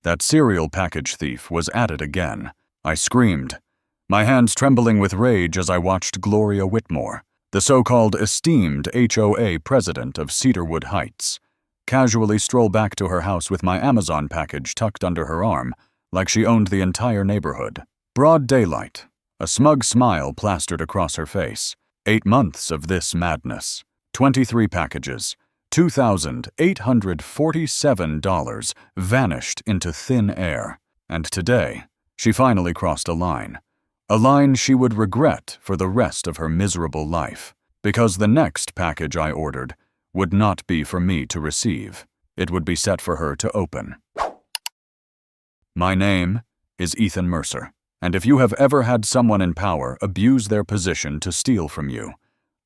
That serial package thief was at it again. I screamed, my hands trembling with rage as I watched Gloria Whitmore, the so-called esteemed HOA president of Cedarwood Heights, casually stroll back to her house with my Amazon package tucked under her arm, like she owned the entire neighborhood. Broad daylight, a smug smile plastered across her face. 8 months of this madness. 23 packages, $2,847 vanished into thin air. And today, she finally crossed a line. A line she would regret for the rest of her miserable life, because the next package I ordered would not be for me to receive. It would be set for her to open. My name is Ethan Mercer, and if you have ever had someone in power abuse their position to steal from you,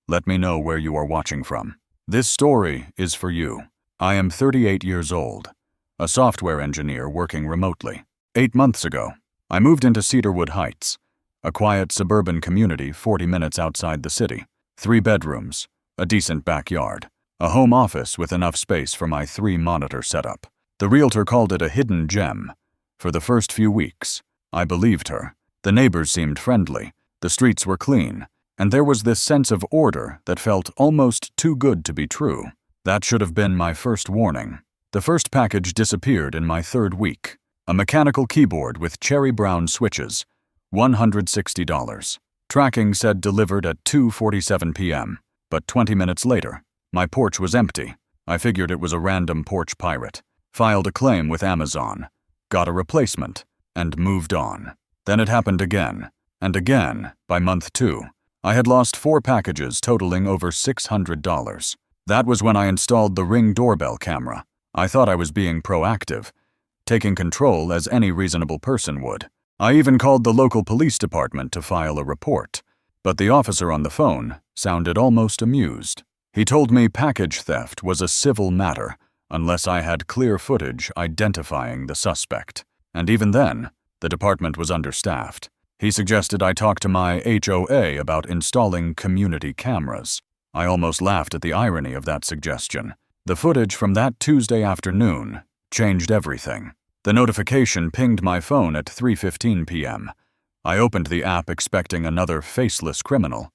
let me know where you are watching from. This story is for you. I am 38 years old, a software engineer working remotely. 8 months ago, I moved into Cedarwood Heights, a quiet suburban community 40 minutes outside the city. 3 bedrooms, a decent backyard, a home office with enough space for my 3-monitor setup. The realtor called it a hidden gem. For the first few weeks, I believed her. The neighbors seemed friendly, the streets were clean, and there was this sense of order that felt almost too good to be true. That should have been my first warning. The first package disappeared in my 3rd week. A mechanical keyboard with cherry brown switches, $160. Tracking said delivered at 2:47 p.m., but 20 minutes later, my porch was empty. I figured it was a random porch pirate, filed a claim with Amazon, got a replacement, and moved on. Then it happened again, and again. By month 2, I had lost 4 packages totaling over $600. That was when I installed the Ring doorbell camera. I thought I was being proactive, taking control as any reasonable person would. I even called the local police department to file a report, but the officer on the phone sounded almost amused. He told me package theft was a civil matter unless I had clear footage identifying the suspect. And even then, the department was understaffed. He suggested I talk to my HOA about installing community cameras. I almost laughed at the irony of that suggestion. The footage from that Tuesday afternoon changed everything. The notification pinged my phone at 3:15 p.m. I opened the app expecting another faceless criminal,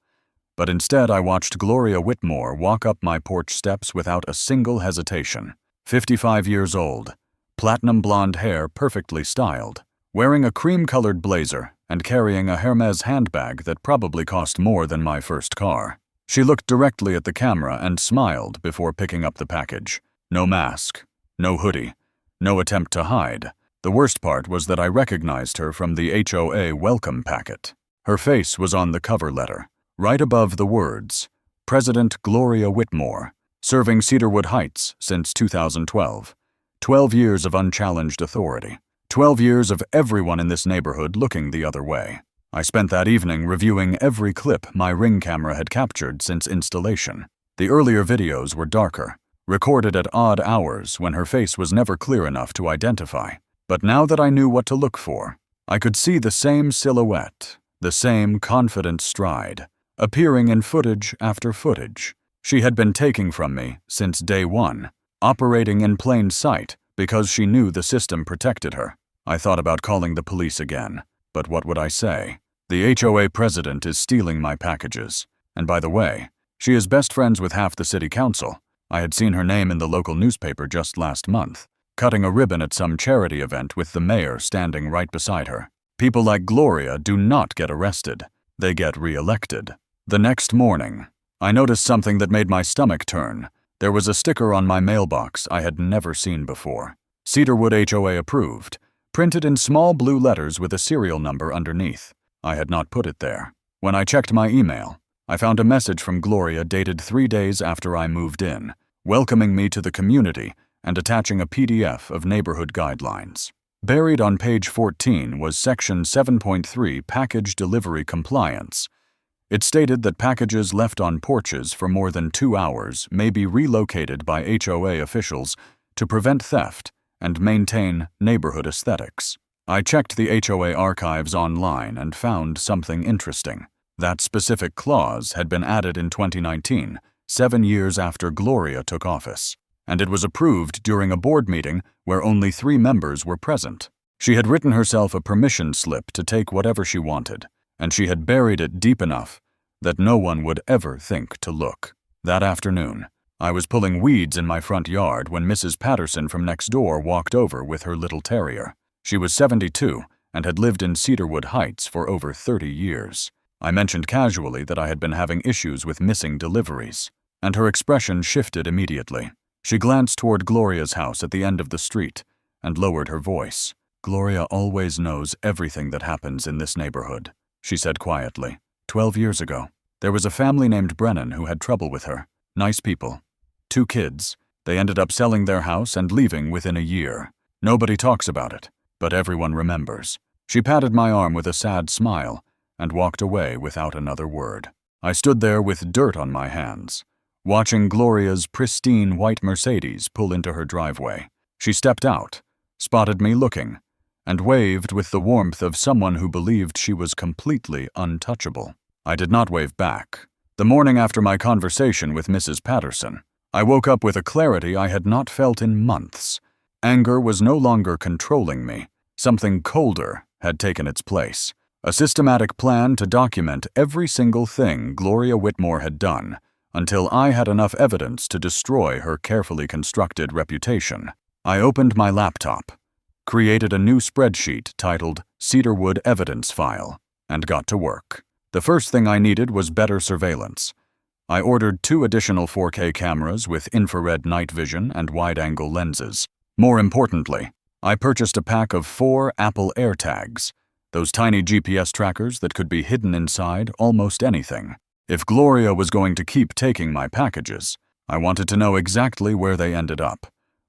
but instead I watched Gloria Whitmore walk up my porch steps without a single hesitation. 55 years old, platinum blonde hair perfectly styled, wearing a cream-colored blazer and carrying a Hermes handbag that probably cost more than my first car. She looked directly at the camera and smiled before picking up the package. No mask, no hoodie, no attempt to hide. The worst part was that I recognized her from the HOA welcome packet. Her face was on the cover letter, right above the words, President Gloria Whitmore, serving Cedarwood Heights since 2012. 12 years of unchallenged authority. 12 years of everyone in this neighborhood looking the other way. I spent that evening reviewing every clip my Ring camera had captured since installation. The earlier videos were darker, recorded at odd hours when her face was never clear enough to identify. But now that I knew what to look for, I could see the same silhouette, the same confident stride, appearing in footage after footage. She had been taking from me since day 1, operating in plain sight because she knew the system protected her. I thought about calling the police again, but what would I say? The HOA president is stealing my packages. And by the way, she is best friends with half the city council. I had seen her name in the local newspaper just last month, cutting a ribbon at some charity event with the mayor standing right beside her. People like Gloria do not get arrested. They get re-elected. The next morning, I noticed something that made my stomach turn. There was a sticker on my mailbox I had never seen before. Cedarwood HOA approved, printed in small blue letters with a serial number underneath. I had not put it there. When I checked my email, I found a message from Gloria dated 3 days after I moved in, welcoming me to the community and attaching a PDF of neighborhood guidelines. Buried on page 14 was Section 7.3 Package Delivery Compliance. It stated that packages left on porches for more than 2 hours may be relocated by HOA officials to prevent theft and maintain neighborhood aesthetics. I checked the HOA archives online and found something interesting. That specific clause had been added in 2019, 7 years after Gloria took office, and it was approved during a board meeting where only 3 members were present. She had written herself a permission slip to take whatever she wanted, and she had buried it deep enough that no one would ever think to look. That afternoon, I was pulling weeds in my front yard when Mrs. Patterson from next door walked over with her little terrier. She was 72 and had lived in Cedarwood Heights for over 30 years. I mentioned casually that I had been having issues with missing deliveries, and her expression shifted immediately. She glanced toward Gloria's house at the end of the street and lowered her voice. "Gloria always knows everything that happens in this neighborhood," she said quietly. 12 years ago, there was a family named Brennan who had trouble with her. Nice people. 2 kids. They ended up selling their house and leaving within a year. Nobody talks about it, but everyone remembers. She patted my arm with a sad smile and walked away without another word. I stood there with dirt on my hands, watching Gloria's pristine white Mercedes pull into her driveway. She stepped out, spotted me looking, and waved with the warmth of someone who believed she was completely untouchable. I did not wave back. The morning after my conversation with Mrs. Patterson, I woke up with a clarity I had not felt in months. Anger was no longer controlling me. Something colder had taken its place. A systematic plan to document every single thing Gloria Whitmore had done until I had enough evidence to destroy her carefully constructed reputation. I opened my laptop, created a new spreadsheet titled Cedarwood Evidence File, and got to work. The first thing I needed was better surveillance. I ordered 2 additional 4K cameras with infrared night vision and wide-angle lenses. More importantly, I purchased a pack of 4 Apple AirTags, those tiny GPS trackers that could be hidden inside almost anything. If Gloria was going to keep taking my packages, I wanted to know exactly where they ended up.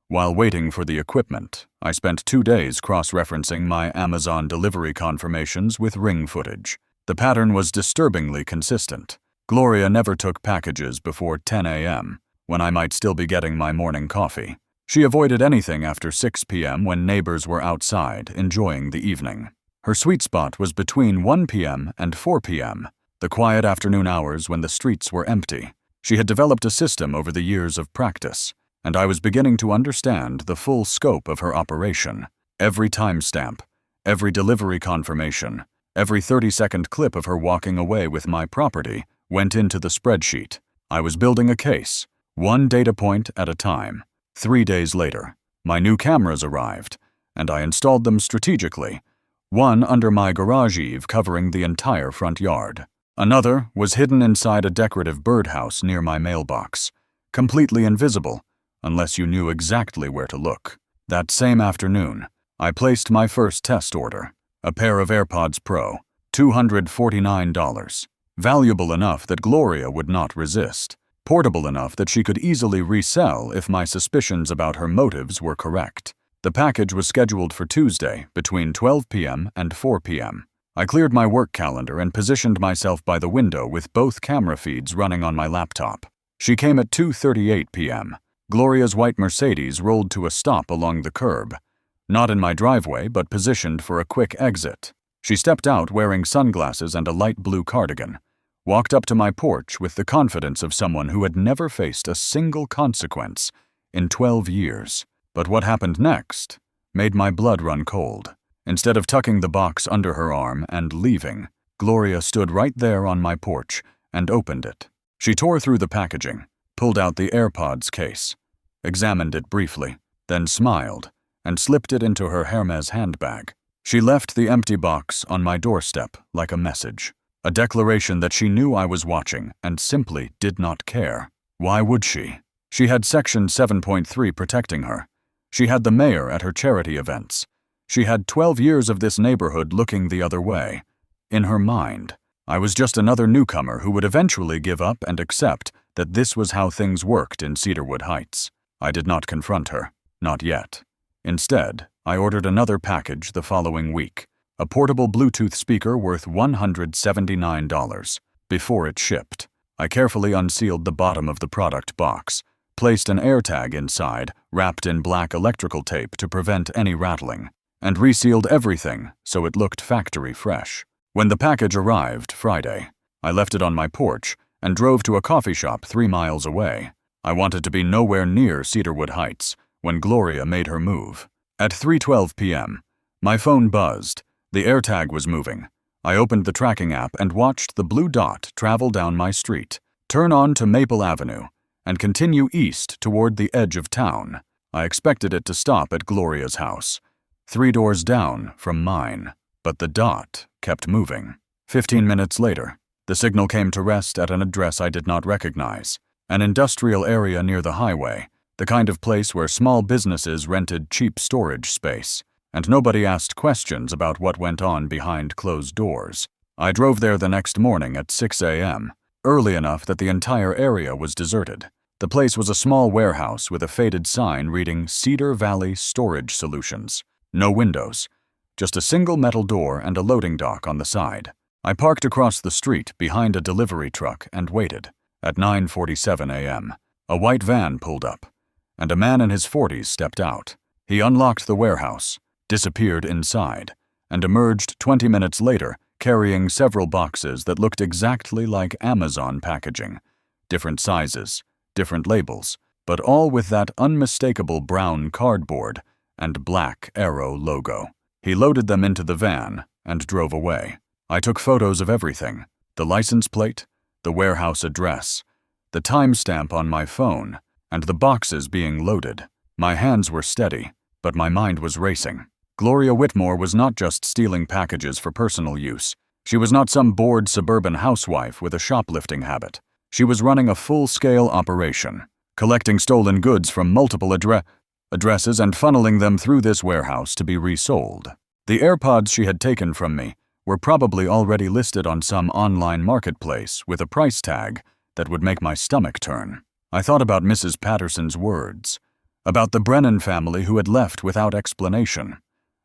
While waiting for the equipment, I spent 2 days cross-referencing my Amazon delivery confirmations with Ring footage. The pattern was disturbingly consistent. Gloria never took packages before 10 a.m., when I might still be getting my morning coffee. She avoided anything after 6 p.m. when neighbors were outside enjoying the evening. Her sweet spot was between 1 p.m. and 4 p.m., the quiet afternoon hours when the streets were empty. She had developed a system over the years of practice, and I was beginning to understand the full scope of her operation. Every timestamp, every delivery confirmation, every 30-second clip of her walking away with my property went into the spreadsheet. I was building a case, 1 data point at a time. 3 days later, my new cameras arrived, and I installed them strategically, one under my garage eave covering the entire front yard. Another was hidden inside a decorative birdhouse near my mailbox, completely invisible unless you knew exactly where to look. That same afternoon, I placed my first test order, a pair of AirPods Pro, $249. Valuable enough that Gloria would not resist. Portable enough that she could easily resell if my suspicions about her motives were correct. The package was scheduled for Tuesday between 12 p.m. and 4 p.m. I cleared my work calendar and positioned myself by the window with both camera feeds running on my laptop. She came at 2:38 p.m. Gloria's white Mercedes rolled to a stop along the curb, not in my driveway but positioned for a quick exit. She stepped out wearing sunglasses and a light blue cardigan, walked up to my porch with the confidence of someone who had never faced a single consequence in 12 years. But what happened next made my blood run cold. Instead of tucking the box under her arm and leaving, Gloria stood right there on my porch and opened it. She tore through the packaging, pulled out the AirPods case, examined it briefly, then smiled and slipped it into her Hermes handbag. She left the empty box on my doorstep like a message, a declaration that she knew I was watching and simply did not care. Why would she? She had Section 7.3 protecting her. She had the mayor at her charity events. She had 12 years of this neighborhood looking the other way. In her mind, I was just another newcomer who would eventually give up and accept that this was how things worked in Cedarwood Heights. I did not confront her, not yet. Instead, I ordered another package the following week, a portable Bluetooth speaker worth $179. Before it shipped, I carefully unsealed the bottom of the product box, placed an AirTag inside, wrapped in black electrical tape to prevent any rattling, and resealed everything so it looked factory fresh. When the package arrived Friday, I left it on my porch and drove to a coffee shop 3 miles away. I wanted to be nowhere near Cedarwood Heights, when Gloria made her move. At 3:12 p.m., my phone buzzed. The AirTag was moving. I opened the tracking app and watched the blue dot travel down my street, turn on to Maple Avenue, and continue east toward the edge of town. I expected it to stop at Gloria's house, 3 doors down from mine. But the dot kept moving. 15 minutes later, the signal came to rest at an address I did not recognize, an industrial area near the highway, the kind of place where small businesses rented cheap storage space, and nobody asked questions about what went on behind closed doors. I drove there the next morning at 6 a.m., early enough that the entire area was deserted. The place was a small warehouse with a faded sign reading Cedar Valley Storage Solutions. No windows, just a single metal door and a loading dock on the side. I parked across the street behind a delivery truck and waited. At 9:47 a.m., a white van pulled up, and a man in his 40s stepped out. He unlocked the warehouse, disappeared inside, and emerged 20 minutes later carrying several boxes that looked exactly like Amazon packaging. Different sizes, different labels, but all with that unmistakable brown cardboard and black Arrow logo. He loaded them into the van and drove away. I took photos of everything: the license plate, the warehouse address, the timestamp on my phone, and the boxes being loaded. My hands were steady, but my mind was racing. Gloria Whitmore was not just stealing packages for personal use. She was not some bored suburban housewife with a shoplifting habit. She was running a full-scale operation, collecting stolen goods from multiple addresses and funneling them through this warehouse to be resold. The AirPods she had taken from me were probably already listed on some online marketplace with a price tag that would make my stomach turn. I thought about Mrs. Patterson's words, about the Brennan family who had left without explanation,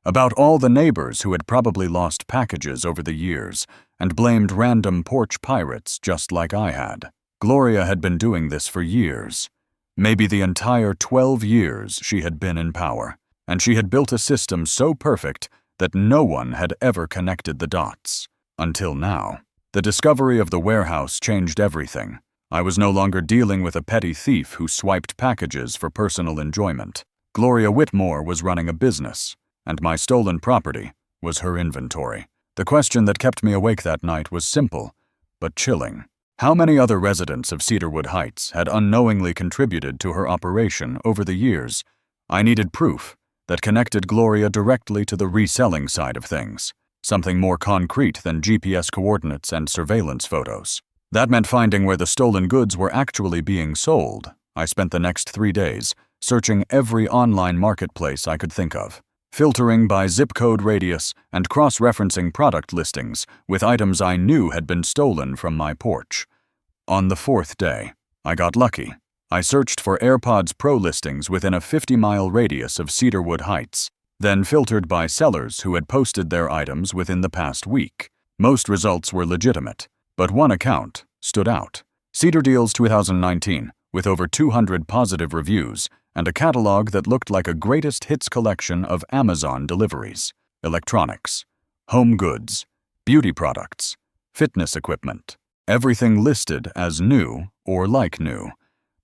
about all the neighbors who had probably lost packages over the years and blamed random porch pirates just like I had. Gloria had been doing this for years, maybe the entire 12 years she had been in power, and she had built a system so perfect that no one had ever connected the dots. Until now. The discovery of the warehouse changed everything. I was no longer dealing with a petty thief who swiped packages for personal enjoyment. Gloria Whitmore was running a business, and my stolen property was her inventory. The question that kept me awake that night was simple, but chilling. How many other residents of Cedarwood Heights had unknowingly contributed to her operation over the years? I needed proof that connected Gloria directly to the reselling side of things, something more concrete than GPS coordinates and surveillance photos. That meant finding where the stolen goods were actually being sold. I spent the next 3 days searching every online marketplace I could think of, filtering by zip code radius and cross-referencing product listings with items I knew had been stolen from my porch. On the 4th day, I got lucky. I searched for AirPods Pro listings within a 50-mile radius of Cedarwood Heights, then filtered by sellers who had posted their items within the past week. Most results were legitimate, but one account stood out. Cedar Deals 2019, with over 200 positive reviews and a catalog that looked like a greatest hits collection of Amazon deliveries, electronics, home goods, beauty products, fitness equipment, everything listed as new or like new,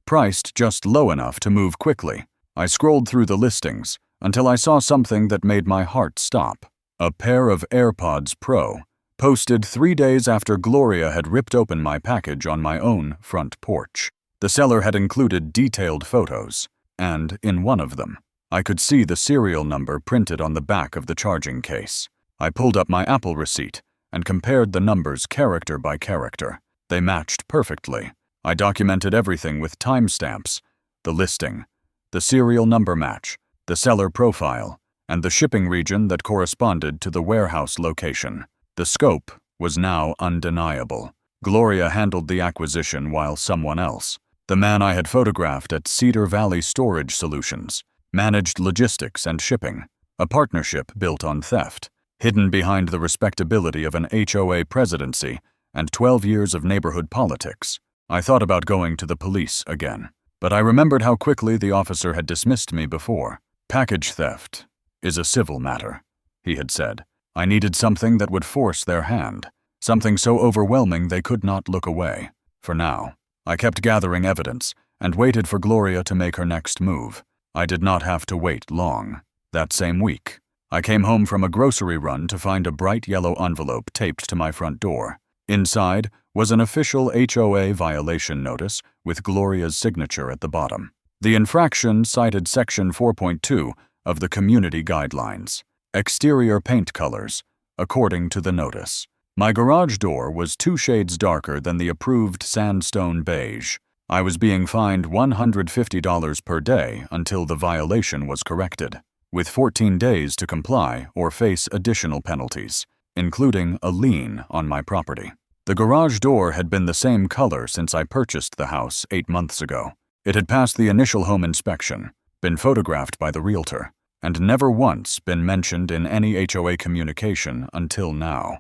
priced just low enough to move quickly. I scrolled through the listings until I saw something that made my heart stop. A pair of AirPods Pro, posted 3 days after Gloria had ripped open my package on my own front porch. The seller had included detailed photos, and in one of them, I could see the serial number printed on the back of the charging case. I pulled up my Apple receipt and compared the numbers character by character. They matched perfectly. I documented everything with timestamps, the listing, the serial number match, the seller profile, and the shipping region that corresponded to the warehouse location. The scope was now undeniable. Gloria handled the acquisition while someone else, the man I had photographed at Cedar Valley Storage Solutions, managed logistics and shipping, a partnership built on theft, hidden behind the respectability of an HOA presidency and 12 years of neighborhood politics. I thought about going to the police again, but I remembered how quickly the officer had dismissed me before. Package theft is a civil matter, he had said. I needed something that would force their hand, something so overwhelming they could not look away. For now, I kept gathering evidence and waited for Gloria to make her next move. I did not have to wait long. That same week, I came home from a grocery run to find a bright yellow envelope taped to my front door. Inside was an official HOA violation notice with Gloria's signature at the bottom. The infraction cited Section 4.2 of the Community Guidelines, exterior paint colors, according to the notice. My garage door was 2 shades darker than the approved sandstone beige. I was being fined $150 per day until the violation was corrected, with 14 days to comply or face additional penalties, including a lien on my property. The garage door had been the same color since I purchased the house 8 months ago. It had passed the initial home inspection, been photographed by the realtor, and never once been mentioned in any HOA communication until now.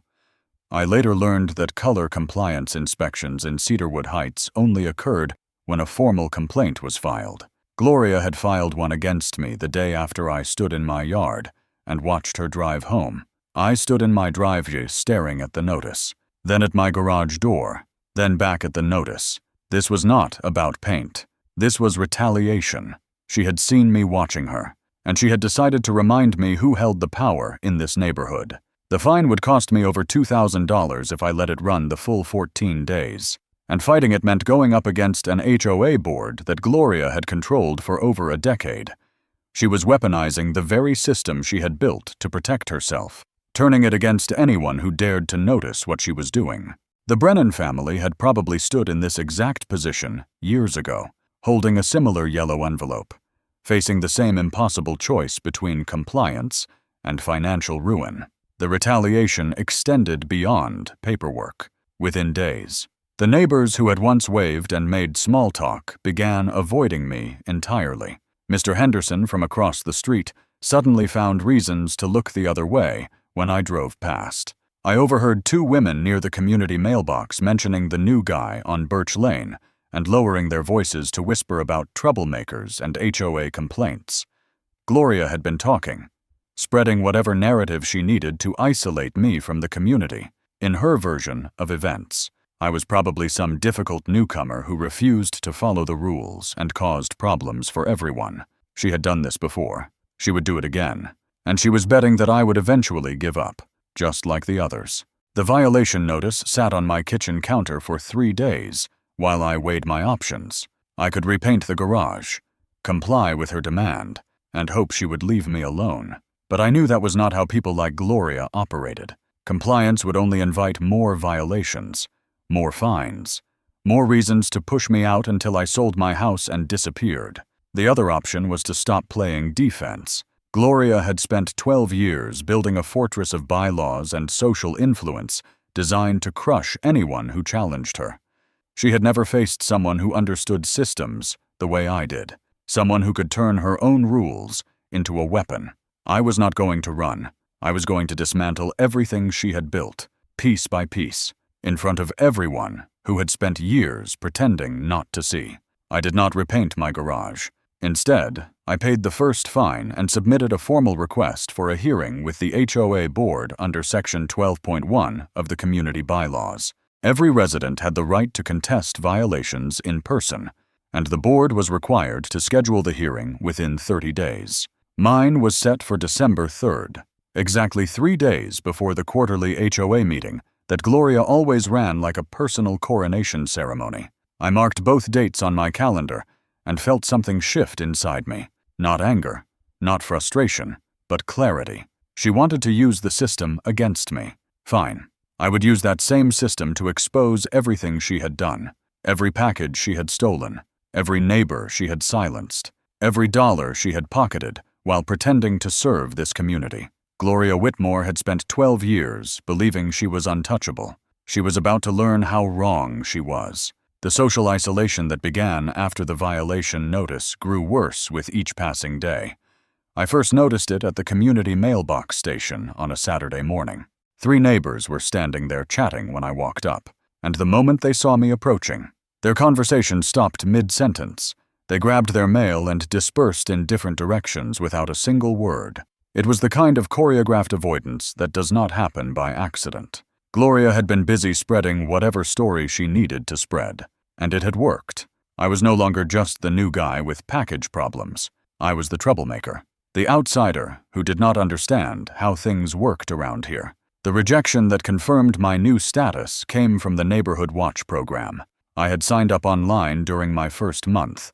I later learned that color compliance inspections in Cedarwood Heights only occurred when a formal complaint was filed. Gloria had filed one against me the day after I stood in my yard and watched her drive home. I stood in my driveway staring at the notice, then at my garage door, then back at the notice. This was not about paint. This was retaliation. She had seen me watching her, and she had decided to remind me who held the power in this neighborhood. The fine would cost me over $2,000 if I let it run the full 14 days. And fighting it meant going up against an HOA board that Gloria had controlled for over a decade. She was weaponizing the very system she had built to protect herself, turning it against anyone who dared to notice what she was doing. The Brennan family had probably stood in this exact position years ago, holding a similar yellow envelope, facing the same impossible choice between compliance and financial ruin. The retaliation extended beyond paperwork. Within days, the neighbors who had once waved and made small talk began avoiding me entirely. Mr. Henderson from across the street suddenly found reasons to look the other way when I drove past. I overheard 2 women near the community mailbox mentioning the new guy on Birch Lane and lowering their voices to whisper about troublemakers and HOA complaints. Gloria had been talking, spreading whatever narrative she needed to isolate me from the community. In her version of events, I was probably some difficult newcomer who refused to follow the rules and caused problems for everyone. She had done this before. She would do it again. And she was betting that I would eventually give up, just like the others. The violation notice sat on my kitchen counter for 3 days while I weighed my options. I could repaint the garage, comply with her demand, and hope she would leave me alone. But I knew that was not how people like Gloria operated. Compliance would only invite more violations, more fines, more reasons to push me out until I sold my house and disappeared. The other option was to stop playing defense. Gloria had spent 12 years building a fortress of bylaws and social influence designed to crush anyone who challenged her. She had never faced someone who understood systems the way I did, someone who could turn her own rules into a weapon. I was not going to run. I was going to dismantle everything she had built, piece by piece, in front of everyone who had spent years pretending not to see. I did not repaint my garage. Instead, I paid the first fine and submitted a formal request for a hearing with the HOA board under Section 12.1 of the Community Bylaws. Every resident had the right to contest violations in person, and the board was required to schedule the hearing within 30 days. Mine was set for December 3rd, exactly 3 days before the quarterly HOA meeting that Gloria always ran like a personal coronation ceremony. I marked both dates on my calendar and felt something shift inside me. Not anger, not frustration, but clarity. She wanted to use the system against me. Fine. I would use that same system to expose everything she had done, every package she had stolen, every neighbor she had silenced, every dollar she had pocketed while pretending to serve this community. Gloria Whitmore had spent 12 years believing she was untouchable. She was about to learn how wrong she was. The social isolation that began after the violation notice grew worse with each passing day. I first noticed it at the community mailbox station on a Saturday morning. 3 neighbors were standing there chatting when I walked up, and the moment they saw me approaching, their conversation stopped mid-sentence. They grabbed their mail and dispersed in different directions without a single word. It was the kind of choreographed avoidance that does not happen by accident. Gloria had been busy spreading whatever story she needed to spread, and it had worked. I was no longer just the new guy with package problems. I was the troublemaker, the outsider who did not understand how things worked around here. The rejection that confirmed my new status came from the Neighborhood Watch program. I had signed up online during my first month,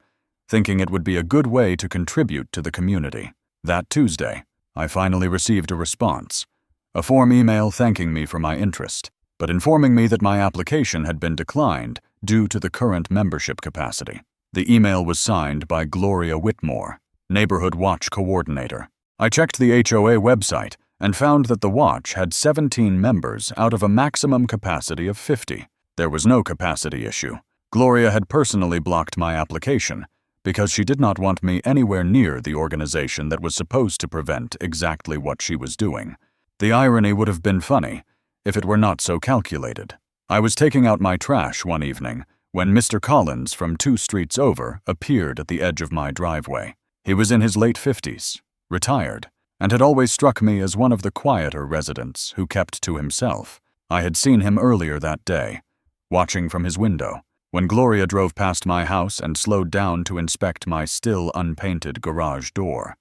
thinking it would be a good way to contribute to the community. That Tuesday, I finally received a response, a form email thanking me for my interest, but informing me that my application had been declined due to the current membership capacity. The email was signed by Gloria Whitmore, Neighborhood Watch Coordinator. I checked the HOA website and found that the watch had 17 members out of a maximum capacity of 50. There was no capacity issue. Gloria had personally blocked my application because she did not want me anywhere near the organization that was supposed to prevent exactly what she was doing. The irony would have been funny if it were not so calculated. I was taking out my trash one evening when Mr. Collins from 2 streets over appeared at the edge of my driveway. He was in his late 50s, retired, and had always struck me as one of the quieter residents who kept to himself. I had seen him earlier that day, watching from his window, when Gloria drove past my house and slowed down to inspect my still unpainted garage door.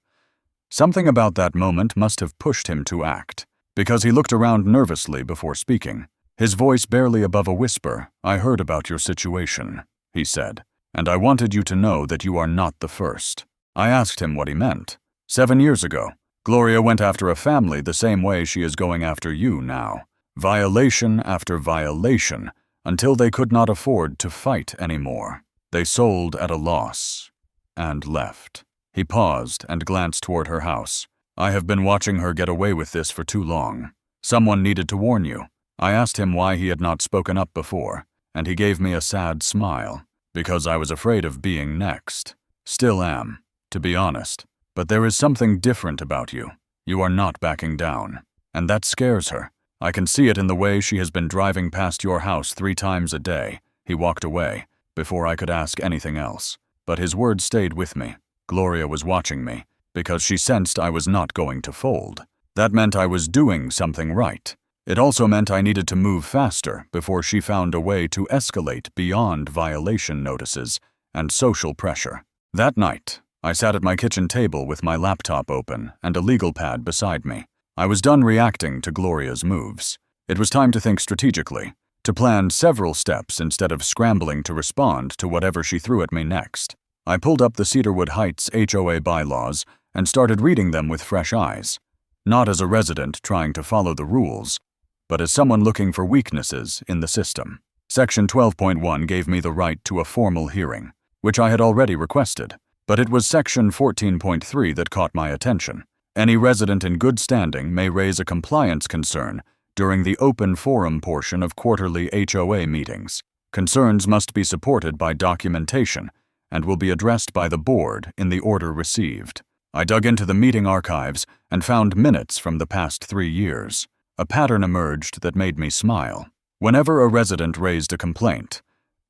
Something about that moment must have pushed him to act, because he looked around nervously before speaking. His voice barely above a whisper. "I heard about your situation," he said, "and I wanted you to know that you are not the first." I asked him what he meant. 7 years ago, Gloria went after a family the same way she is going after you now. Violation after violation, until they could not afford to fight anymore. They sold at a loss and left. He paused and glanced toward her house. "I have been watching her get away with this for too long. Someone needed to warn you." I asked him why he had not spoken up before, and he gave me a sad smile. "Because I was afraid of being next. Still am, to be honest. But there is something different about you. You are not backing down. And that scares her. I can see it in the way she has been driving past your house 3 times a day." He walked away before I could ask anything else. But his words stayed with me. Gloria was watching me because she sensed I was not going to fold. That meant I was doing something right. It also meant I needed to move faster before she found a way to escalate beyond violation notices and social pressure. That night, I sat at my kitchen table with my laptop open and a legal pad beside me. I was done reacting to Gloria's moves. It was time to think strategically, to plan several steps instead of scrambling to respond to whatever she threw at me next. I pulled up the Cedarwood Heights HOA bylaws and started reading them with fresh eyes, not as a resident trying to follow the rules, but as someone looking for weaknesses in the system. Section 12.1 gave me the right to a formal hearing, which I had already requested, but it was Section 14.3 that caught my attention. Any resident in good standing may raise a compliance concern during the open forum portion of quarterly HOA meetings. Concerns must be supported by documentation and will be addressed by the board in the order received. I dug into the meeting archives and found minutes from the past 3 years. A pattern emerged that made me smile. Whenever a resident raised a complaint,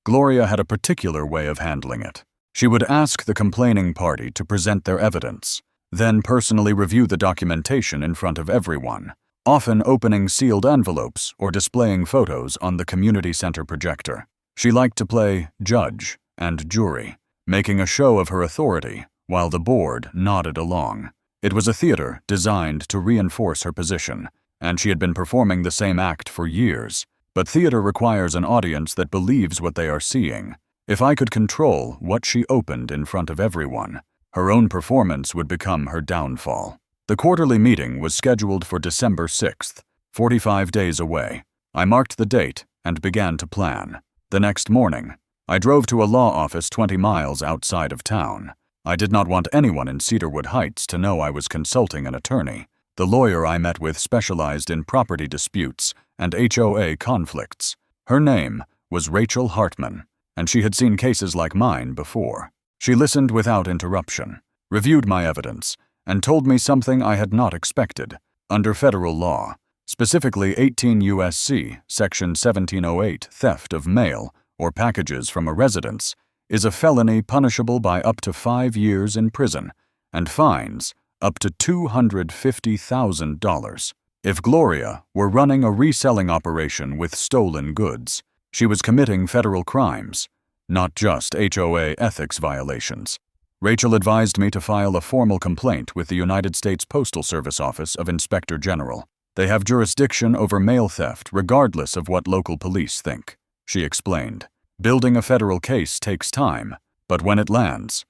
Gloria had a particular way of handling it. She would ask the complaining party to present their evidence, then personally review the documentation in front of everyone, often opening sealed envelopes or displaying photos on the community center projector. She liked to play judge and jury, making a show of her authority while the board nodded along. It was a theater designed to reinforce her position, and she had been performing the same act for years. But theater requires an audience that believes what they are seeing. If I could control what she opened in front of everyone, her own performance would become her downfall. The quarterly meeting was scheduled for December 6th, 45 days away. I marked the date and began to plan. The next morning, I drove to a law office 20 miles outside of town. I did not want anyone in Cedarwood Heights to know I was consulting an attorney. The lawyer I met with specialized in property disputes and HOA conflicts. Her name was Rachel Hartman, and she had seen cases like mine before. She listened without interruption, reviewed my evidence, and told me something I had not expected. Under federal law, specifically 18 U.S.C. Section 1708, theft of mail or packages from a residence, is a felony punishable by up to 5 years in prison and fines up to $250,000. If Gloria were running a reselling operation with stolen goods, she was committing federal crimes, not just HOA ethics violations. Rachel advised me to file a formal complaint with the United States Postal Service Office of Inspector General. They have jurisdiction over mail theft regardless of what local police think, she explained. Building a federal case takes time, but when it lands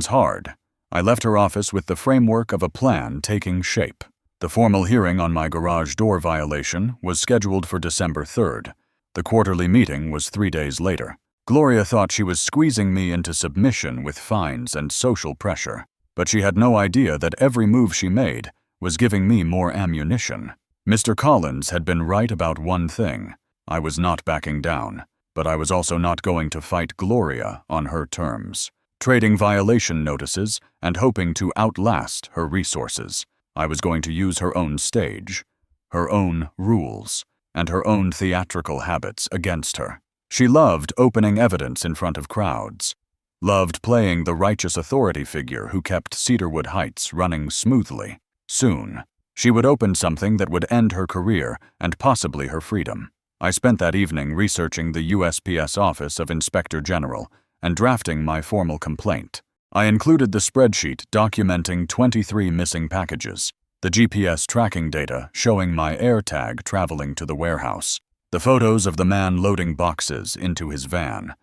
hard. I left her office with the framework of a plan taking shape. The formal hearing on my garage door violation was scheduled for December 3rd. The quarterly meeting was 3 days later. Gloria thought she was squeezing me into submission with fines and social pressure, but she had no idea that every move she made was giving me more ammunition. Mr. Collins had been right about one thing. I was not backing down, but I was also not going to fight Gloria on her terms, trading violation notices and hoping to outlast her resources. I was going to use her own stage, her own rules, and her own theatrical habits against her. She loved opening evidence in front of crowds, loved playing the righteous authority figure who kept Cedarwood Heights running smoothly. Soon, she would open something that would end her career and possibly her freedom. I spent that evening researching the USPS Office of Inspector General and drafting my formal complaint. I included the spreadsheet documenting 23 missing packages, the GPS tracking data showing my AirTag traveling to the warehouse, the photos of the man loading boxes into his van,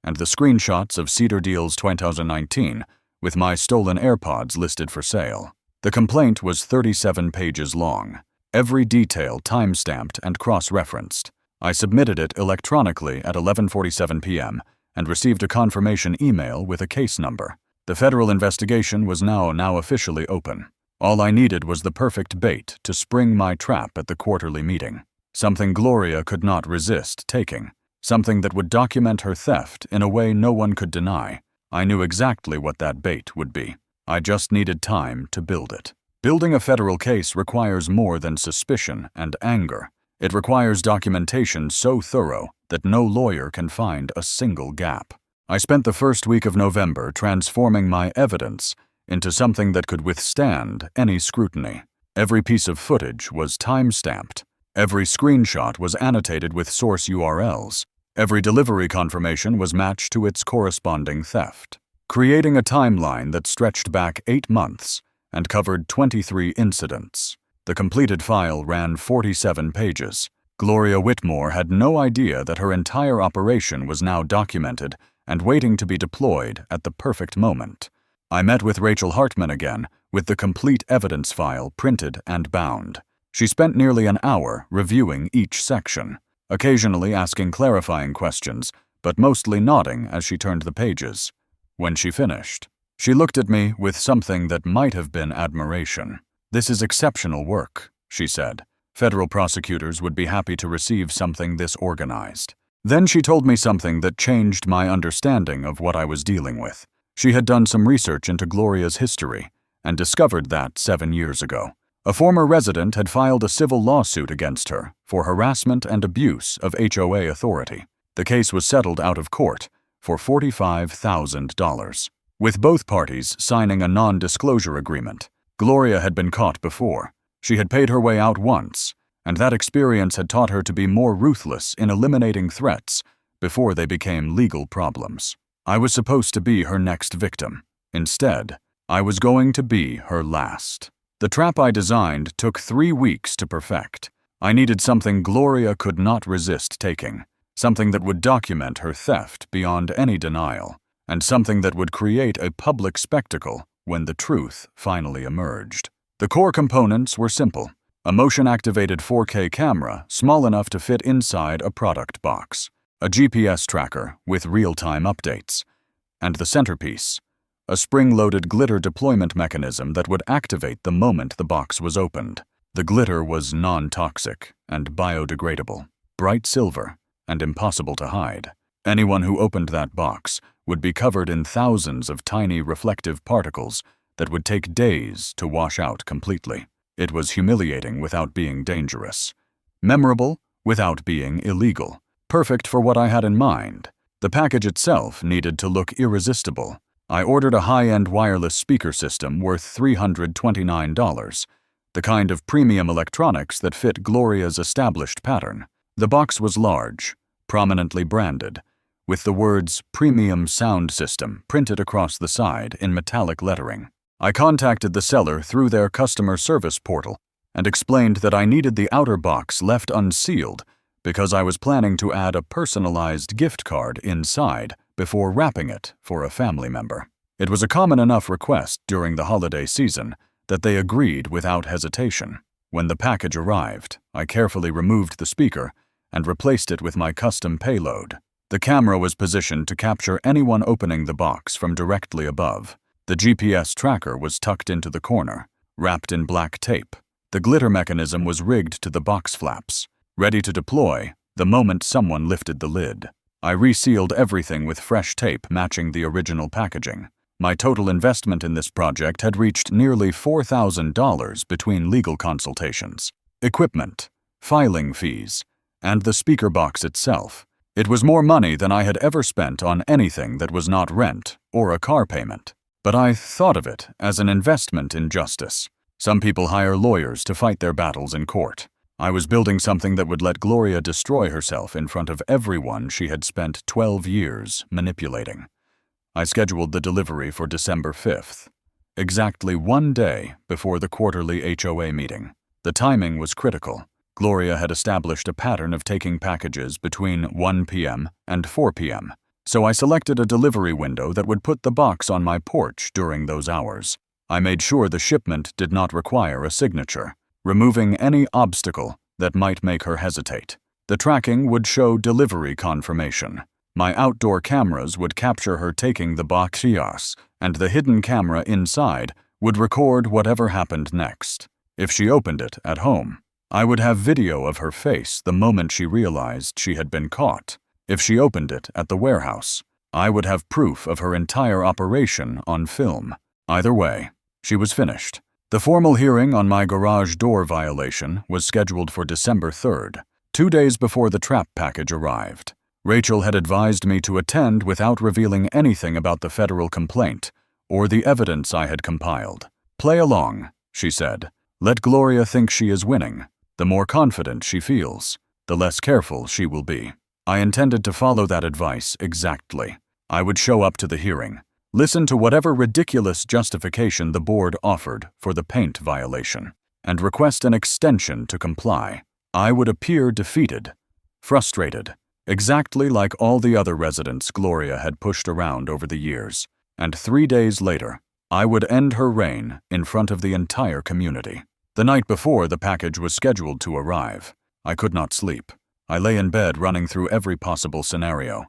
and the screenshots of Cedar Deals 2019 with my stolen AirPods listed for sale. The complaint was 37 pages long, every detail time-stamped and cross-referenced. I submitted it electronically at 11:47 p.m. and received a confirmation email with a case number. The federal investigation was now officially open. All I needed was the perfect bait to spring my trap at the quarterly meeting. Something Gloria could not resist taking. Something that would document her theft in a way no one could deny. I knew exactly what that bait would be. I just needed time to build it. Building a federal case requires more than suspicion and anger. It requires documentation so thorough that no lawyer can find a single gap. I spent the first week of November transforming my evidence into something that could withstand any scrutiny. Every piece of footage was time-stamped. Every screenshot was annotated with source URLs. Every delivery confirmation was matched to its corresponding theft, creating a timeline that stretched back 8 months and covered 23 incidents. The completed file ran 47 pages. Gloria Whitmore had no idea that her entire operation was now documented and waiting to be deployed at the perfect moment. I met with Rachel Hartman again, with the complete evidence file printed and bound. She spent nearly an hour reviewing each section, occasionally asking clarifying questions, but mostly nodding as she turned the pages. When she finished, she looked at me with something that might have been admiration. "This is exceptional work," she said. "Federal prosecutors would be happy to receive something this organized." Then she told me something that changed my understanding of what I was dealing with. She had done some research into Gloria's history and discovered that 7 years ago. A former resident had filed a civil lawsuit against her for harassment and abuse of HOA authority. The case was settled out of court for $45,000, with both parties signing a non-disclosure agreement. Gloria had been caught before. She had paid her way out once, and that experience had taught her to be more ruthless in eliminating threats before they became legal problems. I was supposed to be her next victim. Instead, I was going to be her last. The trap I designed took 3 weeks to perfect. I needed something Gloria could not resist taking, something that would document her theft beyond any denial, and something that would create a public spectacle when the truth finally emerged. The core components were simple: a motion-activated 4K camera small enough to fit inside a product box, a GPS tracker with real-time updates, and the centerpiece, a spring-loaded glitter deployment mechanism that would activate the moment the box was opened. The glitter was non-toxic and biodegradable, bright silver, and impossible to hide. Anyone who opened that box would be covered in thousands of tiny reflective particles that would take days to wash out completely. It was humiliating without being dangerous, memorable without being illegal, perfect for what I had in mind. The package itself needed to look irresistible. I ordered a high-end wireless speaker system worth $329, the kind of premium electronics that fit Gloria's established pattern. The box was large, prominently branded, with the words "Premium Sound System" printed across the side in metallic lettering. I contacted the seller through their customer service portal and explained that I needed the outer box left unsealed because I was planning to add a personalized gift card inside before wrapping it for a family member. It was a common enough request during the holiday season that they agreed without hesitation. When the package arrived, I carefully removed the speaker and replaced it with my custom payload. The camera was positioned to capture anyone opening the box from directly above. The GPS tracker was tucked into the corner, wrapped in black tape. The glitter mechanism was rigged to the box flaps, ready to deploy the moment someone lifted the lid. I resealed everything with fresh tape matching the original packaging. My total investment in this project had reached nearly $4,000 between legal consultations, equipment, filing fees, and the speaker box itself. It was more money than I had ever spent on anything that was not rent or a car payment. But I thought of it as an investment in justice. Some people hire lawyers to fight their battles in court. I was building something that would let Gloria destroy herself in front of everyone she had spent 12 years manipulating. I scheduled the delivery for December 5th, exactly 1 day before the quarterly HOA meeting. The timing was critical. Gloria had established a pattern of taking packages between 1 p.m. and 4 p.m., so I selected a delivery window that would put the box on my porch during those hours. I made sure the shipment did not require a signature, removing any obstacle that might make her hesitate. The tracking would show delivery confirmation. My outdoor cameras would capture her taking the box, and the hidden camera inside would record whatever happened next. If she opened it at home, I would have video of her face the moment she realized she had been caught. If she opened it at the warehouse, I would have proof of her entire operation on film. Either way, she was finished. The formal hearing on my garage door violation was scheduled for December 3rd, 2 days before the trap package arrived. Rachel had advised me to attend without revealing anything about the federal complaint or the evidence I had compiled. "Play along," she said. "Let Gloria think she is winning. The more confident she feels, the less careful she will be." I intended to follow that advice exactly. I would show up to the hearing, listen to whatever ridiculous justification the board offered for the paint violation, and request an extension to comply. I would appear defeated, frustrated, exactly like all the other residents Gloria had pushed around over the years, and 3 days later, I would end her reign in front of the entire community. The night before the package was scheduled to arrive, I could not sleep. I lay in bed running through every possible scenario,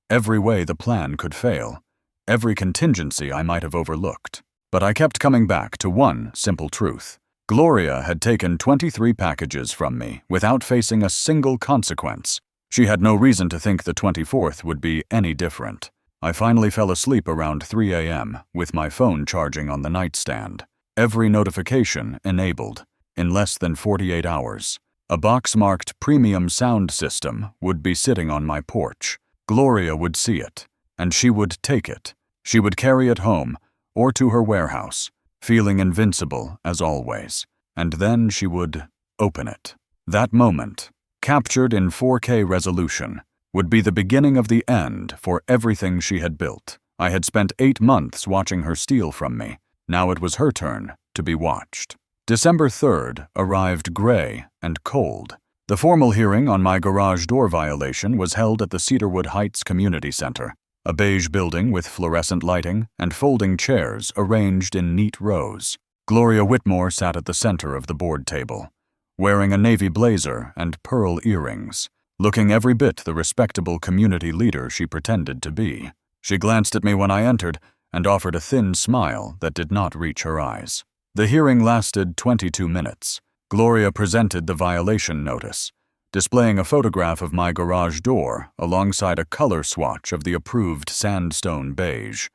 every way the plan could fail, every contingency I might have overlooked. But I kept coming back to one simple truth. Gloria had taken 23 packages from me without facing a single consequence. She had no reason to think the 24th would be any different. I finally fell asleep around 3 a.m. with my phone charging on the nightstand. Every notification enabled. In less than 48 hours, a box marked "Premium Sound System" would be sitting on my porch. Gloria would see it, and she would take it. She would carry it home or to her warehouse, feeling invincible as always, and then she would open it. That moment, captured in 4K resolution, would be the beginning of the end for everything she had built. I had spent 8 months watching her steal from me. Now it was her turn to be watched. December 3rd arrived gray and cold. The formal hearing on my garage door violation was held at the Cedarwood Heights Community Center, a beige building with fluorescent lighting and folding chairs arranged in neat rows. Gloria Whitmore sat at the center of the board table, wearing a navy blazer and pearl earrings, looking every bit the respectable community leader she pretended to be. She glanced at me when I entered and offered a thin smile that did not reach her eyes. The hearing lasted 22 minutes. Gloria presented the violation notice, displaying a photograph of my garage door alongside a color swatch of the approved sandstone beige.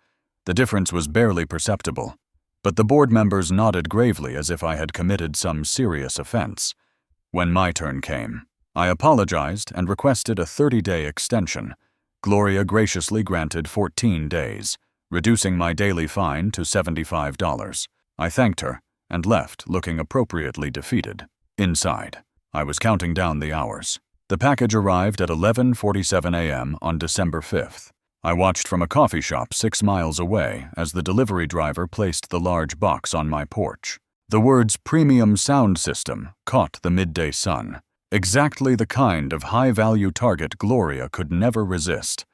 The difference was barely perceptible, but the board members nodded gravely as if I had committed some serious offense. When my turn came, I apologized and requested a 30-day extension. Gloria graciously granted 14 days, reducing my daily fine to $75. I thanked her and left looking appropriately defeated. Inside, I was counting down the hours. The package arrived at 11:47 a.m. on December 5th. I watched from a coffee shop 6 miles away as the delivery driver placed the large box on my porch. The words "premium sound system" caught the midday sun. Exactly the kind of high-value target Gloria could never resist.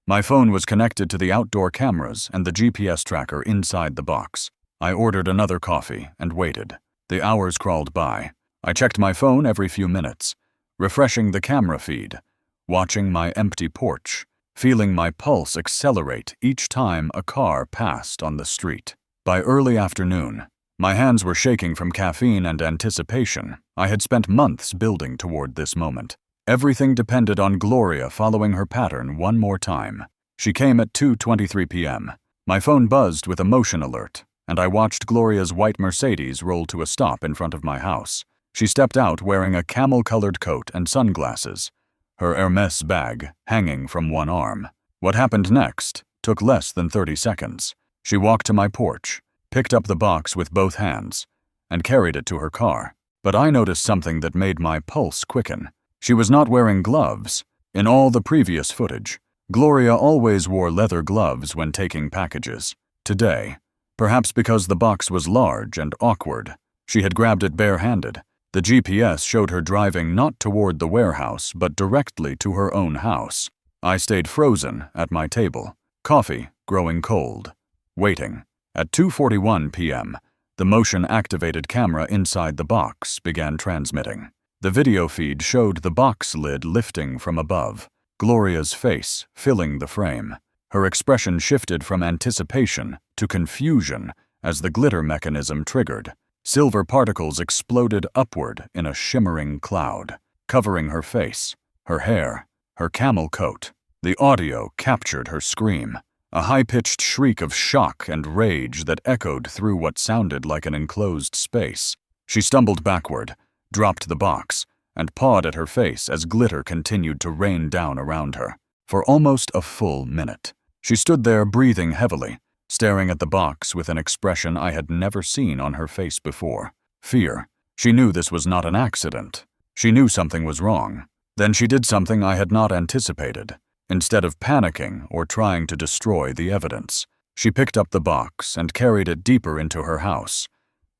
My phone was connected to the outdoor cameras and the GPS tracker inside the box. I ordered another coffee and waited. The hours crawled by. I checked my phone every few minutes, refreshing the camera feed, watching my empty porch, feeling my pulse accelerate each time a car passed on the street. By early afternoon, my hands were shaking from caffeine and anticipation. I had spent months building toward this moment. Everything depended on Gloria following her pattern one more time. She came at 2:23 p.m. My phone buzzed with a motion alert, and I watched Gloria's white Mercedes roll to a stop in front of my house. She stepped out wearing a camel-colored coat and sunglasses, her Hermes bag hanging from one arm. What happened next took less than 30 seconds. She walked to my porch, picked up the box with both hands, and carried it to her car. But I noticed something that made my pulse quicken. She was not wearing gloves. In all the previous footage, Gloria always wore leather gloves when taking packages. Today, perhaps because the box was large and awkward, she had grabbed it barehanded. The GPS showed her driving not toward the warehouse, but directly to her own house. I stayed frozen at my table, coffee growing cold, waiting. At 2:41 p.m., the motion-activated camera inside the box began transmitting. The video feed showed the box lid lifting from above, Gloria's face filling the frame. Her expression shifted from anticipation to confusion as the glitter mechanism triggered. Silver particles exploded upward in a shimmering cloud, covering her face, her hair, her camel coat. The audio captured her scream, a high-pitched shriek of shock and rage that echoed through what sounded like an enclosed space. She stumbled backward, dropped the box, and pawed at her face as glitter continued to rain down around her. For almost a full minute, she stood there breathing heavily, staring at the box with an expression I had never seen on her face before. Fear. She knew this was not an accident. She knew something was wrong. Then she did something I had not anticipated. Instead of panicking or trying to destroy the evidence, she picked up the box and carried it deeper into her house.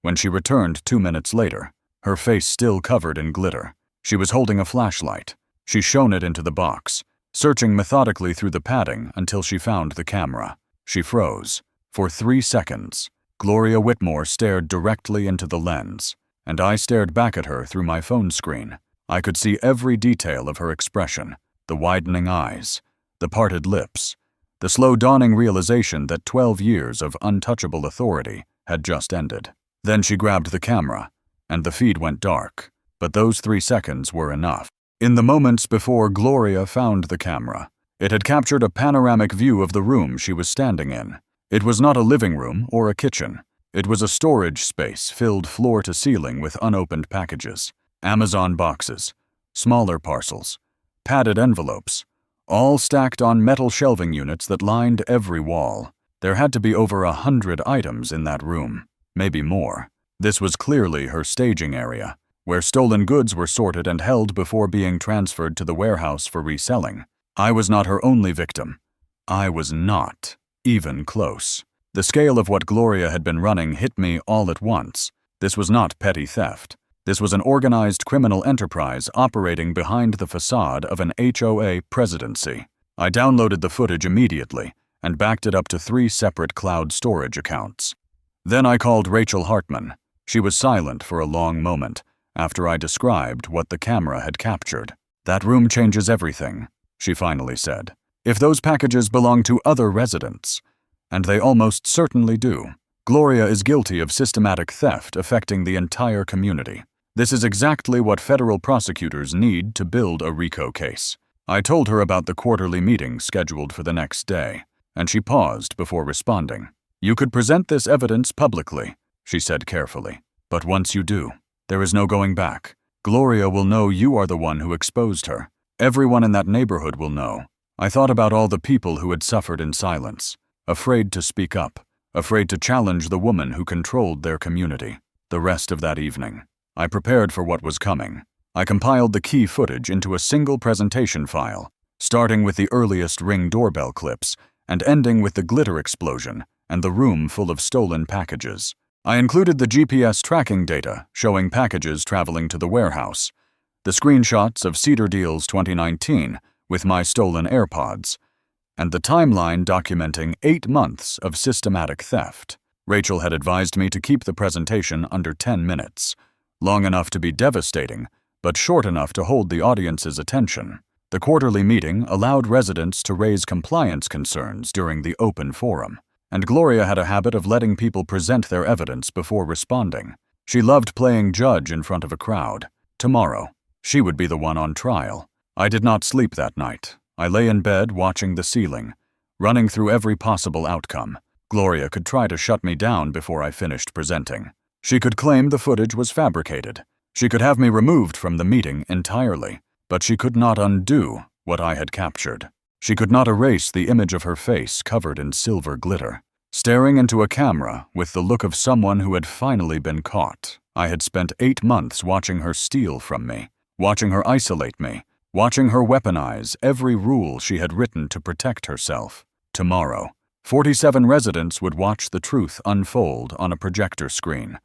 When she returned 2 minutes later, her face still covered in glitter, she was holding a flashlight. She shone it into the box, searching methodically through the padding until she found the camera. She froze. For 3 seconds, Gloria Whitmore stared directly into the lens, and I stared back at her through my phone screen. I could see every detail of her expression, the widening eyes, the parted lips, the slow dawning realization that 12 years of untouchable authority had just ended. Then she grabbed the camera, and the feed went dark, but those 3 seconds were enough. In the moments before Gloria found the camera, it had captured a panoramic view of the room she was standing in. It was not a living room or a kitchen. It was a storage space filled floor to ceiling with unopened packages, Amazon boxes, smaller parcels, padded envelopes, all stacked on metal shelving units that lined every wall. There had to be over 100 items in that room, maybe more. This was clearly her staging area, where stolen goods were sorted and held before being transferred to the warehouse for reselling. I was not her only victim. I was not even close. The scale of what Gloria had been running hit me all at once. This was not petty theft. This was an organized criminal enterprise operating behind the facade of an HOA presidency. I downloaded the footage immediately and backed it up to 3 separate cloud storage accounts. Then I called Rachel Hartman. She was silent for a long moment after I described what the camera had captured. "That room changes everything," she finally said. "If those packages belong to other residents, and they almost certainly do, Gloria is guilty of systematic theft affecting the entire community. This is exactly what federal prosecutors need to build a RICO case." I told her about the quarterly meeting scheduled for the next day, and she paused before responding. "You could present this evidence publicly," she said carefully. "But once you do, there is no going back. Gloria will know you are the one who exposed her. Everyone in that neighborhood will know." I thought about all the people who had suffered in silence, afraid to speak up, afraid to challenge the woman who controlled their community. The rest of that evening, I prepared for what was coming. I compiled the key footage into a single presentation file, starting with the earliest Ring doorbell clips and ending with the glitter explosion and the room full of stolen packages. I included the GPS tracking data showing packages traveling to the warehouse, the screenshots of Cedar Deals 2019 with my stolen AirPods, and the timeline documenting 8 months of systematic theft. Rachel had advised me to keep the presentation under 10 minutes, long enough to be devastating, but short enough to hold the audience's attention. The quarterly meeting allowed residents to raise compliance concerns during the open forum, and Gloria had a habit of letting people present their evidence before responding. She loved playing judge in front of a crowd. Tomorrow, she would be the one on trial. I did not sleep that night. I lay in bed watching the ceiling, running through every possible outcome. Gloria could try to shut me down before I finished presenting. She could claim the footage was fabricated. She could have me removed from the meeting entirely, but she could not undo what I had captured. She could not erase the image of her face covered in silver glitter, staring into a camera with the look of someone who had finally been caught. I had spent 8 months watching her steal from me, watching her isolate me, watching her weaponize every rule she had written to protect herself. Tomorrow, 47 residents would watch the truth unfold on a projector screen,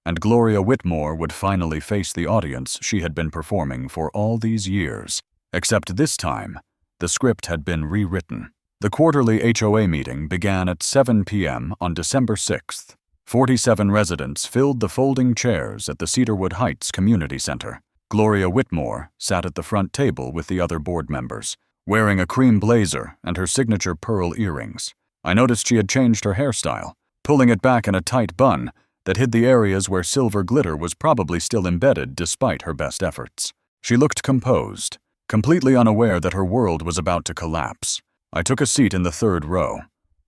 and Gloria Whitmore would finally face the audience she had been performing for all these years. Except this time, the script had been rewritten. The quarterly HOA meeting began at 7 p.m. on December 6th. 47 residents filled the folding chairs at the Cedarwood Heights Community Center. Gloria Whitmore sat at the front table with the other board members, wearing a cream blazer and her signature pearl earrings. I noticed she had changed her hairstyle, pulling it back in a tight bun that hid the areas where silver glitter was probably still embedded despite her best efforts. She looked composed, completely unaware that her world was about to collapse. I took a seat in the 3rd row,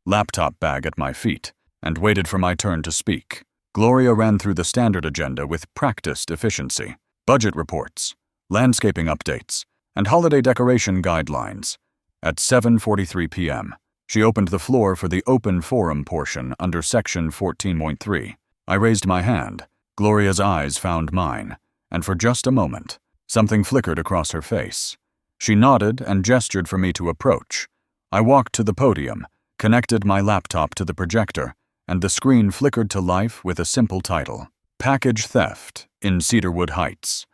laptop bag at my feet, and waited for my turn to speak. Gloria ran through the standard agenda with practiced efficiency. Budget reports, landscaping updates, and holiday decoration guidelines. At 7:43 p.m., she opened the floor for the open forum portion under Section 14.3. I raised my hand. Gloria's eyes found mine, and for just a moment, something flickered across her face. She nodded and gestured for me to approach. I walked to the podium, connected my laptop to the projector, and the screen flickered to life with a simple title: Package Theft in Cedarwood Heights.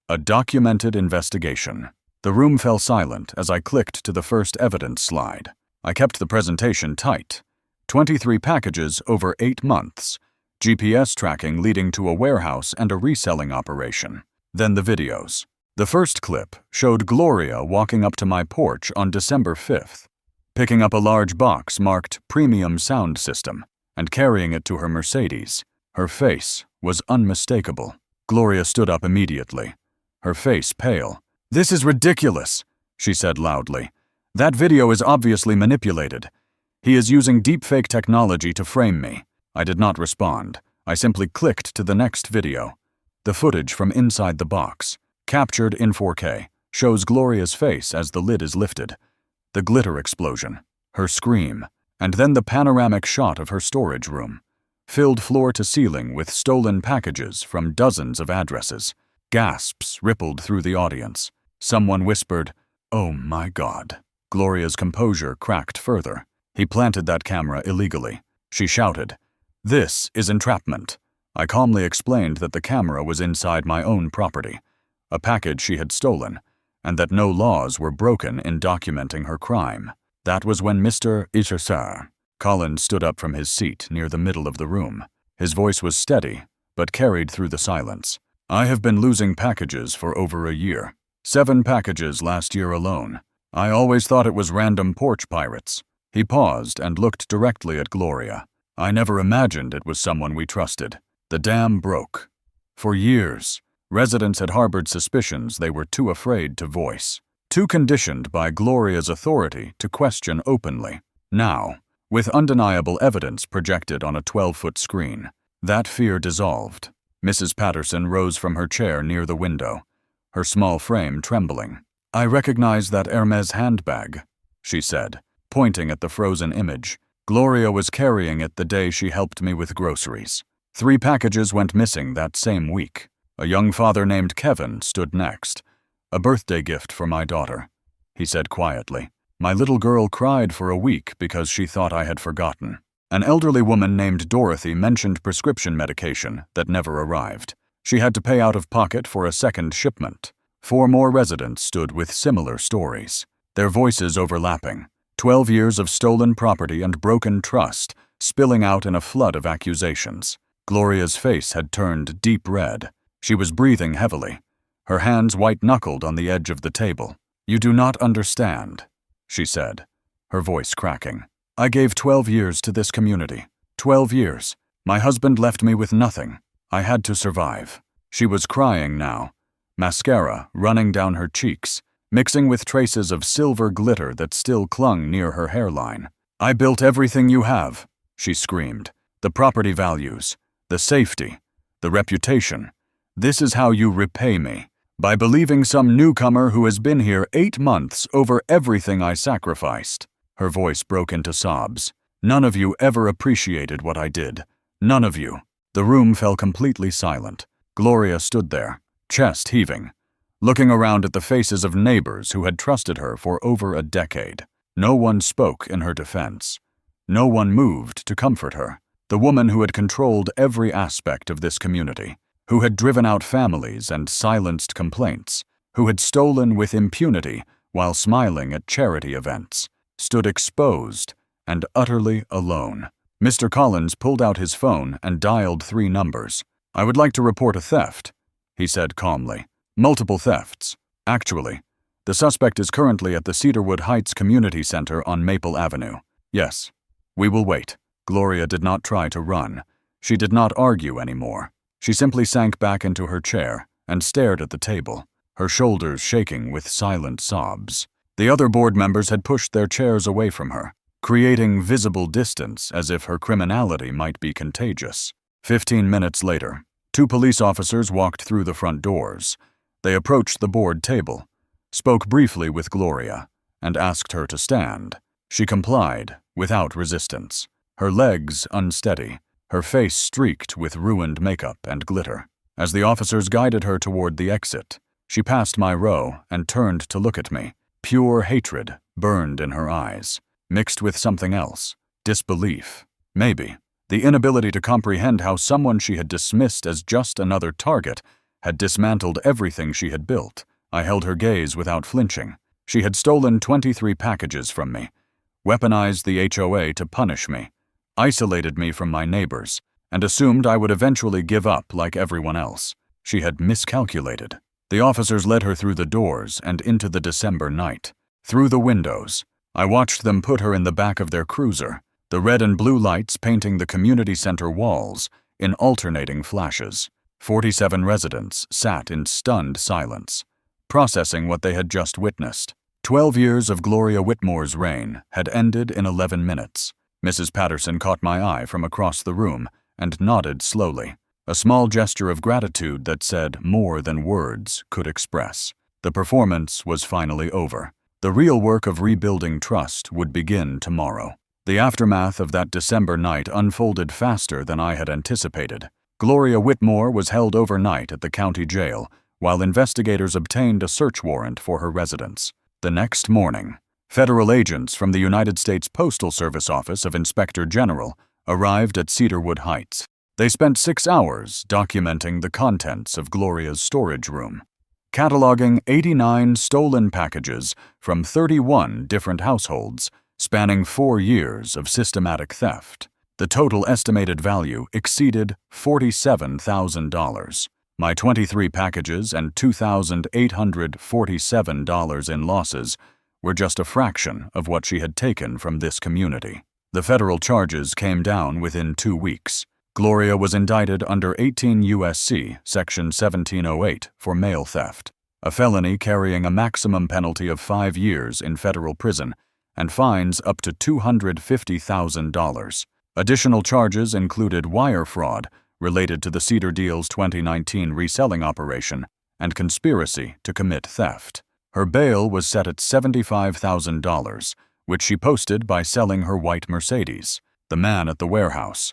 A documented investigation. The room fell silent as I clicked to the first evidence slide. I kept the presentation tight. 23 packages over 8 months. GPS tracking leading to a warehouse and a reselling operation. Then the videos. The first clip showed Gloria walking up to my porch on December 5th, picking up a large box marked Premium Sound System and carrying it to her Mercedes. Her face was unmistakable. Gloria stood up immediately, her face pale. "This is ridiculous," she said loudly. "That video is obviously manipulated. He is using deepfake technology to frame me." I did not respond. I simply clicked to the next video. The footage from inside the box, captured in 4K, shows Gloria's face as the lid is lifted, the glitter explosion, her scream, and then the panoramic shot of her storage room, filled floor to ceiling with stolen packages from dozens of addresses. Gasps rippled through the audience. Someone whispered, "Oh my God." Gloria's composure cracked further. "He planted that camera illegally," she shouted. "This is entrapment." I calmly explained that the camera was inside my own property, a package she had stolen, and that no laws were broken in documenting her crime. That was when Mr. Isher Collins stood up from his seat near the middle of the room. His voice was steady, but carried through the silence. "I have been losing packages for over a year. 7 packages last year alone. I always thought it was random porch pirates." He paused and looked directly at Gloria. "I never imagined it was someone we trusted. The dam broke." For years, residents had harbored suspicions they were too afraid to voice, too conditioned by Gloria's authority to question openly. Now, with undeniable evidence projected on a 12-foot screen, that fear dissolved. Mrs. Patterson rose from her chair near the window, her small frame trembling. "I recognize that Hermes handbag," she said, pointing at the frozen image. "Gloria was carrying it the day she helped me with groceries. 3 packages went missing that same week. A young father named Kevin stood next. "A birthday gift for my daughter," he said quietly. "My little girl cried for a week because she thought I had forgotten." An elderly woman named Dorothy mentioned prescription medication that never arrived. She had to pay out of pocket for a second shipment. 4 more residents stood with similar stories, their voices overlapping. 12 years of stolen property and broken trust, spilling out in a flood of accusations. Gloria's face had turned deep red. She was breathing heavily, her hands white-knuckled on the edge of the table. "You do not understand," she said, her voice cracking. "I gave 12 years to this community. 12 years. My husband left me with nothing. I had to survive." She was crying now, mascara running down her cheeks, mixing with traces of silver glitter that still clung near her hairline. "I built everything you have," she screamed. "The property values, the safety, the reputation. This is how you repay me. By believing some newcomer who has been here 8 months over everything I sacrificed." Her voice broke into sobs. "None of you ever appreciated what I did. None of you." The room fell completely silent. Gloria stood there, chest heaving, looking around at the faces of neighbors who had trusted her for over a decade. No one spoke in her defense. No one moved to comfort her. The woman who had controlled every aspect of this community, who had driven out families and silenced complaints, who had stolen with impunity while smiling at charity events, stood exposed and utterly alone. Mr. Collins pulled out his phone and dialed 3 numbers. "I would like to report a theft," he said calmly. "Multiple thefts. Actually, the suspect is currently at the Cedarwood Heights Community Center on Maple Avenue. Yes, we will wait." Gloria did not try to run. She did not argue anymore. She simply sank back into her chair and stared at the table, her shoulders shaking with silent sobs. The other board members had pushed their chairs away from her, creating visible distance as if her criminality might be contagious. 15 minutes later, 2 police officers walked through the front doors. They approached the board table, spoke briefly with Gloria, and asked her to stand. She complied, without resistance, her legs unsteady, her face streaked with ruined makeup and glitter. As the officers guided her toward the exit, she passed my row and turned to look at me. Pure hatred burned in her eyes, mixed with something else, disbelief, maybe. The inability to comprehend how someone she had dismissed as just another target had dismantled everything she had built. I held her gaze without flinching. She had stolen 23 packages from me, weaponized the HOA to punish me, isolated me from my neighbors, and assumed I would eventually give up like everyone else. She had miscalculated. The officers led her through the doors and into the December night. Through the windows, I watched them put her in the back of their cruiser, the red and blue lights painting the community center walls in alternating flashes. 47 residents sat in stunned silence, processing what they had just witnessed. 12 years of Gloria Whitmore's reign had ended in 11 minutes. Mrs. Patterson caught my eye from across the room and nodded slowly, a small gesture of gratitude that said more than words could express. The performance was finally over. The real work of rebuilding trust would begin tomorrow. The aftermath of that December night unfolded faster than I had anticipated. Gloria Whitmore was held overnight at the county jail, while investigators obtained a search warrant for her residence. The next morning, federal agents from the United States Postal Service Office of Inspector General arrived at Cedarwood Heights. They spent 6 hours documenting the contents of Gloria's storage room, cataloging 89 stolen packages from 31 different households, spanning 4 years of systematic theft. The total estimated value exceeded $47,000. My 23 packages and $2,847 in losses were just a fraction of what she had taken from this community. The federal charges came down within 2 weeks. Gloria was indicted under 18 U.S.C. Section 1708 for mail theft, a felony carrying a maximum penalty of 5 years in federal prison and fines up to $250,000. Additional charges included wire fraud related to the Cedar Deal's 2019 reselling operation and conspiracy to commit theft. Her bail was set at $75,000, which she posted by selling her white Mercedes. The man at the warehouse,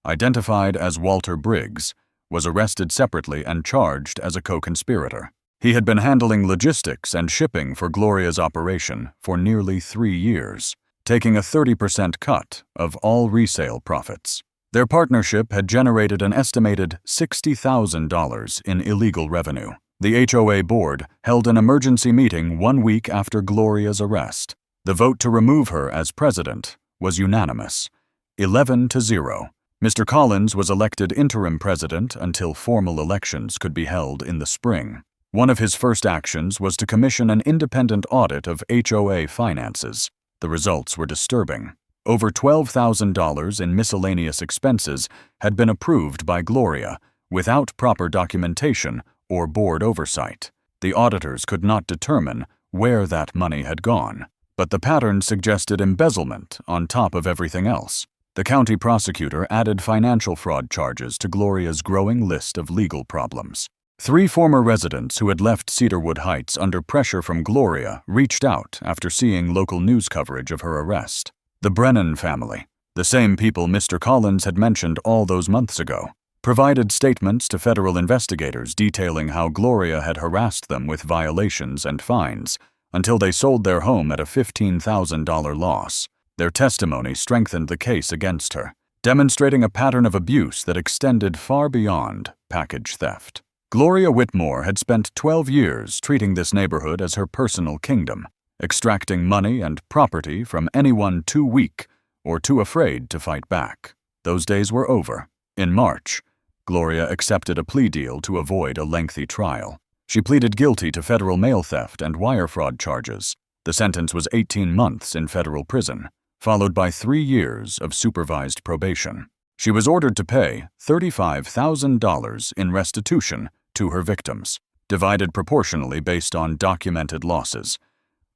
identified as Walter Briggs, was arrested separately and charged as a co-conspirator. He had been handling logistics and shipping for Gloria's operation for nearly 3 years, taking a 30% cut of all resale profits. Their partnership had generated an estimated $60,000 in illegal revenue. The HOA board held an emergency meeting 1 week after Gloria's arrest. The vote to remove her as president was unanimous, 11-0. Mr. Collins was elected interim president until formal elections could be held in the spring. One of his first actions was to commission an independent audit of HOA finances. The results were disturbing. Over $12,000 in miscellaneous expenses had been approved by Gloria without proper documentation or board oversight. The auditors could not determine where that money had gone, but the pattern suggested embezzlement on top of everything else. The county prosecutor added financial fraud charges to Gloria's growing list of legal problems. 3 former residents who had left Cedarwood Heights under pressure from Gloria reached out after seeing local news coverage of her arrest. The Brennan family, the same people Mr. Collins had mentioned all those months ago, provided statements to federal investigators detailing how Gloria had harassed them with violations and fines until they sold their home at a $15,000 loss. Their testimony strengthened the case against her, demonstrating a pattern of abuse that extended far beyond package theft. Gloria Whitmore had spent 12 years treating this neighborhood as her personal kingdom, extracting money and property from anyone too weak or too afraid to fight back. Those days were over. In March, Gloria accepted a plea deal to avoid a lengthy trial. She pleaded guilty to federal mail theft and wire fraud charges. The sentence was 18 months in federal prison, followed by 3 years of supervised probation. She was ordered to pay $35,000 in restitution to her victims, divided proportionally based on documented losses.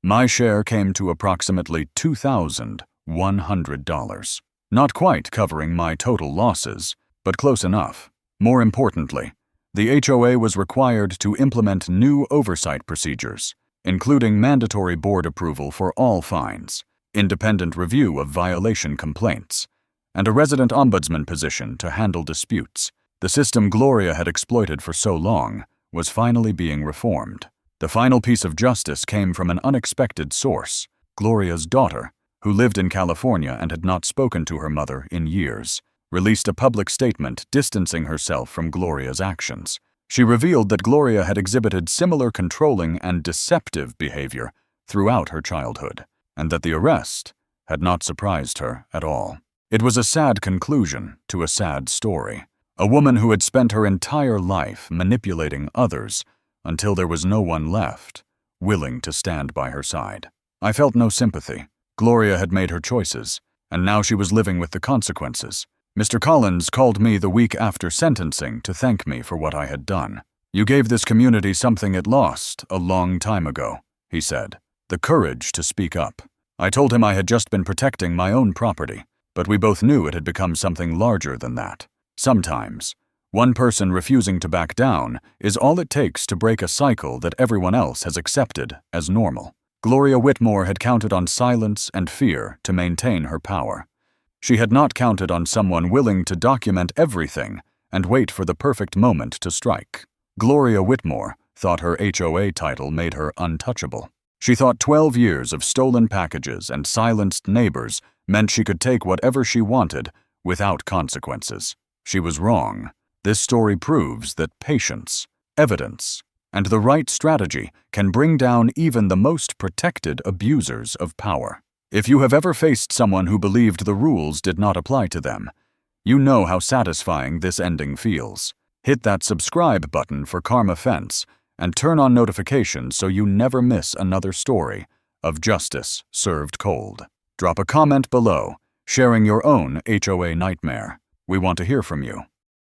My share came to approximately $2,100. Not quite covering my total losses, but close enough. More importantly, the HOA was required to implement new oversight procedures, including mandatory board approval for all fines, independent review of violation complaints, and a resident ombudsman position to handle disputes. The system Gloria had exploited for so long was finally being reformed. The final piece of justice came from an unexpected source, Gloria's daughter, who lived in California and had not spoken to her mother in years, released a public statement distancing herself from Gloria's actions. She revealed that Gloria had exhibited similar controlling and deceptive behavior throughout her childhood, and that the arrest had not surprised her at all. It was a sad conclusion to a sad story. A woman who had spent her entire life manipulating others until there was no one left willing to stand by her side. I felt no sympathy. Gloria had made her choices, and now she was living with the consequences. Mr. Collins called me the week after sentencing to thank me for what I had done. "You gave this community something it lost a long time ago," he said. "The courage to speak up." I told him I had just been protecting my own property, but we both knew it had become something larger than that. Sometimes, one person refusing to back down is all it takes to break a cycle that everyone else has accepted as normal. Gloria Whitmore had counted on silence and fear to maintain her power. She had not counted on someone willing to document everything and wait for the perfect moment to strike. Gloria Whitmore thought her HOA title made her untouchable. She thought 12 years of stolen packages and silenced neighbors meant she could take whatever she wanted without consequences. She was wrong. This story proves that patience, evidence, and the right strategy can bring down even the most protected abusers of power. If you have ever faced someone who believed the rules did not apply to them, you know how satisfying this ending feels. Hit that subscribe button for Karma Fence and turn on notifications so you never miss another story of justice served cold. Drop a comment below, sharing your own HOA nightmare. We want to hear from you.